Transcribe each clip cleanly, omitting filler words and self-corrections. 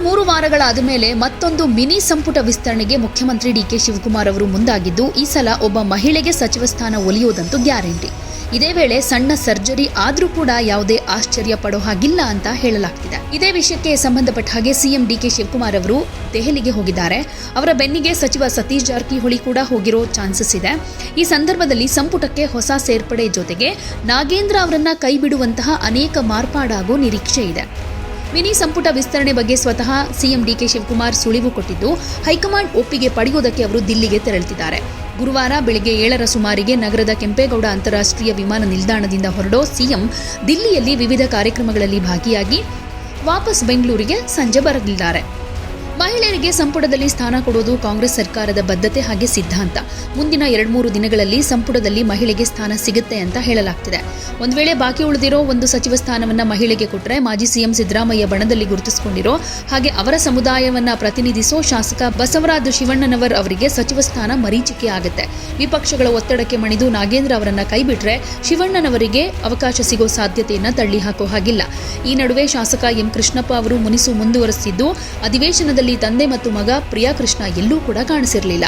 3 ವಾರಗಳಾದ ಮೇಲೆ ಮತ್ತೊಂದು ಮಿನಿ ಸಂಪುಟ ವಿಸ್ತರಣೆಗೆ ಮುಖ್ಯಮಂತ್ರಿ ಡಿಕೆ ಶಿವಕುಮಾರ್ ಅವರು ಮುಂದಾಗಿದ್ದು, ಈ ಸಲ ಒಬ್ಬ ಮಹಿಳೆಗೆ ಸಚಿವ ಸ್ಥಾನ ಒಲಿಯೋದಂತೂ ಗ್ಯಾರಂಟಿ. ಇದೇ ವೇಳೆ ಸಣ್ಣ ಸರ್ಜರಿ ಆದ್ರೂ ಕೂಡ ಯಾವುದೇ ಆಶ್ಚರ್ಯ ಪಡೋ ಹಾಗಿಲ್ಲ ಅಂತ ಹೇಳಲಾಗ್ತಿದೆ. ಇದೇ ವಿಷಯಕ್ಕೆ ಸಂಬಂಧಪಟ್ಟ ಹಾಗೆ ಸಿಎಂ ಡಿಕೆ ಶಿವಕುಮಾರ್ ಅವರು ದೆಹಲಿಗೆ ಹೋಗಿದ್ದಾರೆ. ಅವರ ಬೆನ್ನಿಗೆ ಸಚಿವ ಸತೀಶ್ ಜಾರಕಿಹೊಳಿ ಕೂಡ ಹೋಗಿರೋ ಚಾನ್ಸಸ್ ಇದೆ. ಈ ಸಂದರ್ಭದಲ್ಲಿ ಸಂಪುಟಕ್ಕೆ ಹೊಸ ಸೇರ್ಪಡೆ ಜೊತೆಗೆ ನಾಗೇಂದ್ರ ಅವರನ್ನ ಕೈಬಿಡುವಂತಹ ಅನೇಕ ಮಾರ್ಪಾಡಾಗೋ ನಿರೀಕ್ಷೆ ಇದೆ. ಮಿನಿ ಸಂಪುಟ ವಿಸ್ತರಣೆ ಬಗ್ಗೆ ಸ್ವತಃ ಸಿಎಂ ಡಿಕೆ ಶಿವಕುಮಾರ್ ಸುಳಿವು ಕೊಟ್ಟಿದ್ದು, ಹೈಕಮಾಂಡ್ ಒಪ್ಪಿಗೆ ಪಡೆಯುವುದಕ್ಕೆ ಅವರು ದಿಲ್ಲಿಗೆ ತೆರಳುತ್ತಿದ್ದಾರೆ. ಗುರುವಾರ ಬೆಳಗ್ಗೆ 7ರ ಸುಮಾರಿಗೆ ನಗರದ ಕೆಂಪೇಗೌಡ ಅಂತಾರಾಷ್ಟ್ರೀಯ ವಿಮಾನ ನಿಲ್ದಾಣದಿಂದ ಹೊರಡೋ ಸಿಎಂ ದಿಲ್ಲಿಯಲ್ಲಿ ವಿವಿಧ ಕಾರ್ಯಕ್ರಮಗಳಲ್ಲಿ ಭಾಗಿಯಾಗಿ ವಾಪಸ್ ಬೆಂಗಳೂರಿಗೆ ಸಂಜೆ ಬರಲಿದ್ದಾರೆ. ಮಹಿಳೆಯರಿಗೆ ಸಂಪುಟದಲ್ಲಿ ಸ್ಥಾನ ಕೊಡುವುದು ಕಾಂಗ್ರೆಸ್ ಸರ್ಕಾರದ ಬದ್ಧತೆ ಹಾಗೆ ಸಿದ್ಧಾಂತ. ಮುಂದಿನ 2-3 ದಿನಗಳಲ್ಲಿ ಸಂಪುಟದಲ್ಲಿ ಮಹಿಳೆಗೆ ಸ್ಥಾನ ಸಿಗುತ್ತೆ ಅಂತ ಹೇಳಲಾಗ್ತಿದೆ. ಒಂದು ವೇಳೆ ಬಾಕಿ ಉಳಿದಿರೋ ಒಂದು ಸಚಿವ ಸ್ಥಾನವನ್ನ ಮಹಿಳೆಗೆ ಕೊಟ್ಟರೆ ಮಾಜಿ ಸಿಎಂ ಸಿದ್ದರಾಮಯ್ಯ ಬಣದಲ್ಲಿ ಗುರುತಿಸಿಕೊಂಡಿರೋ ಹಾಗೆ ಅವರ ಸಮುದಾಯವನ್ನ ಪ್ರತಿನಿಧಿಸೋ ಶಾಸಕ ಬಸವರಾಜ ಶಿವಣ್ಣನವರ್ ಅವರಿಗೆ ಸಚಿವ ಸ್ಥಾನ ಮರೀಚಿಕೆ ಆಗುತ್ತೆ. ವಿಪಕ್ಷಗಳ ಒತ್ತಡಕ್ಕೆ ಮಣಿದು ನಾಗೇಂದ್ರ ಅವರನ್ನ ಕೈಬಿಟ್ರೆ ಶಿವಣ್ಣನವರಿಗೆ ಅವಕಾಶ ಸಿಗೋ ಸಾಧ್ಯತೆಯನ್ನ ತಳ್ಳಿ ಹಾಕೋ ಹಾಗಿಲ್ಲ. ಈ ನಡುವೆ ಶಾಸಕ ಎಂ ಕೃಷ್ಣಪ್ಪ ಅವರು ಮುನಿಸು ಮುಂದುವರೆಸಿದ್ದು, ಅಧಿವೇಶನದಲ್ಲಿ ತಂದೆ ಮತ್ತು ಮಗ ಪ್ರಿಯಾ ಕೃಷ್ಣ ಎಲ್ಲೂ ಕೂಡ ಕಾಣಿಸಿರಲಿಲ್ಲ.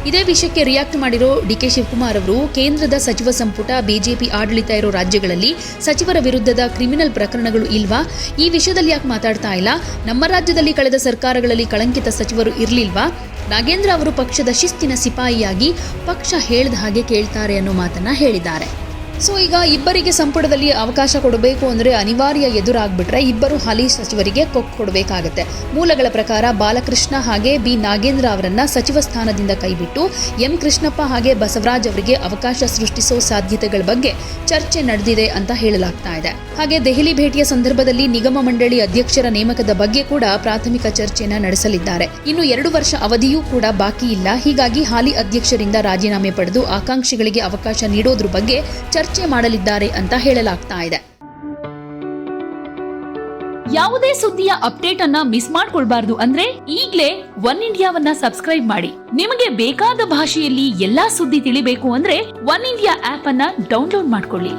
ಇದೇ ವಿಷಯಕ್ಕೆ ರಿಯಾಕ್ಟ್ ಮಾಡಿರೋ ಡಿಕೆ ಶಿವಕುಮಾರ್ ಅವರು, ಕೇಂದ್ರದ ಸಚಿವ ಸಂಪುಟ ಬಿಜೆಪಿ ಆಡಳಿತ ಇರೋ ರಾಜ್ಯಗಳಲ್ಲಿ ಸಚಿವರ ವಿರುದ್ಧದ ಕ್ರಿಮಿನಲ್ ಪ್ರಕರಣಗಳು ಇಲ್ವಾ? ಈ ವಿಷಯದಲ್ಲಿ ಯಾಕೆ ಮಾತಾಡ್ತಾ ಇಲ್ಲ? ನಮ್ಮ ರಾಜ್ಯದಲ್ಲಿ ಕಳೆದ ಸರ್ಕಾರಗಳಲ್ಲಿ ಕಳಂಕಿತ ಸಚಿವರು ಇರಲಿಲ್ವಾ? ನಾಗೇಂದ್ರ ಅವರು ಪಕ್ಷದ ಶಿಸ್ತಿನ ಸಿಪಾಯಿಯಾಗಿ ಪಕ್ಷ ಹೇಳಿದ ಹಾಗೆ ಕೇಳ್ತಾರೆ ಅನ್ನೋ ಮಾತನ್ನ ಹೇಳಿದ್ದಾರೆ. ಸೊ ಈಗ ಇಬ್ಬರಿಗೆ ಸಂಪುಟದಲ್ಲಿ ಅವಕಾಶ ಕೊಡಬೇಕು ಅಂದರೆ ಅನಿವಾರ್ಯ ಎದುರಾಗ್ಬಿಟ್ರೆ ಇಬ್ಬರು ಹಾಲಿ ಸಚಿವರಿಗೆ ಕೊಡಬೇಕಾಗತ್ತೆ. ಮೂಲಗಳ ಪ್ರಕಾರ ಬಾಲಕೃಷ್ಣ ಹಾಗೆ ಬಿ ನಾಗೇಂದ್ರ ಅವರನ್ನ ಸಚಿವ ಸ್ಥಾನದಿಂದ ಕೈಬಿಟ್ಟು ಎಂ ಕೃಷ್ಣಪ್ಪ ಹಾಗೆ ಬಸವರಾಜ್ ಅವರಿಗೆ ಅವಕಾಶ ಸೃಷ್ಟಿಸೋ ಸಾಧ್ಯತೆಗಳ ಬಗ್ಗೆ ಚರ್ಚೆ ನಡೆದಿದೆ ಅಂತ ಹೇಳಲಾಗ್ತಾ ಇದೆ. ಹಾಗೆ ದೆಹಲಿ ಭೇಟಿಯ ಸಂದರ್ಭದಲ್ಲಿ ನಿಗಮ ಮಂಡಳಿ ಅಧ್ಯಕ್ಷರ ನೇಮಕದ ಬಗ್ಗೆ ಕೂಡ ಪ್ರಾಥಮಿಕ ಚರ್ಚೆಯನ್ನ ನಡೆಸಲಿದ್ದಾರೆ. ಇನ್ನು 2 ವರ್ಷ ಅವಧಿಯೂ ಕೂಡ ಬಾಕಿ ಇಲ್ಲ. ಹೀಗಾಗಿ ಹಾಲಿ ಅಧ್ಯಕ್ಷರಿಂದ ರಾಜೀನಾಮೆ ಪಡೆದು ಆಕಾಂಕ್ಷಿಗಳಿಗೆ ಅವಕಾಶ ನೀಡೋದ್ರ ಬಗ್ಗೆ ಚರ್ಚೆ ಮಾಡಲಿದ್ದಾರೆ ಅಂತ ಹೇಳಲಾಗ್ತಾ ಇದೆ. ಯಾವುದೇ ಸುದ್ದಿಯ ಅಪ್ಡೇಟ್ ಅನ್ನ ಮಿಸ್ ಮಾಡ್ಕೊಳ್ಬಾರ್ದು ಅಂದ್ರೆ ಈಗ್ಲೇ ಒನ್ ಇಂಡಿಯಾವನ್ನ ಸಬ್ಸ್ಕ್ರೈಬ್ ಮಾಡಿ. ನಿಮಗೆ ಬೇಕಾದ ಭಾಷೆಯಲ್ಲಿ ಎಲ್ಲಾ ಸುದ್ದಿ ತಿಳಿಬೇಕು ಅಂದ್ರೆ ಒನ್ ಇಂಡಿಯಾ ಆಪ್ ಅನ್ನ ಡೌನ್ಲೋಡ್ ಮಾಡ್ಕೊಳ್ಳಿ.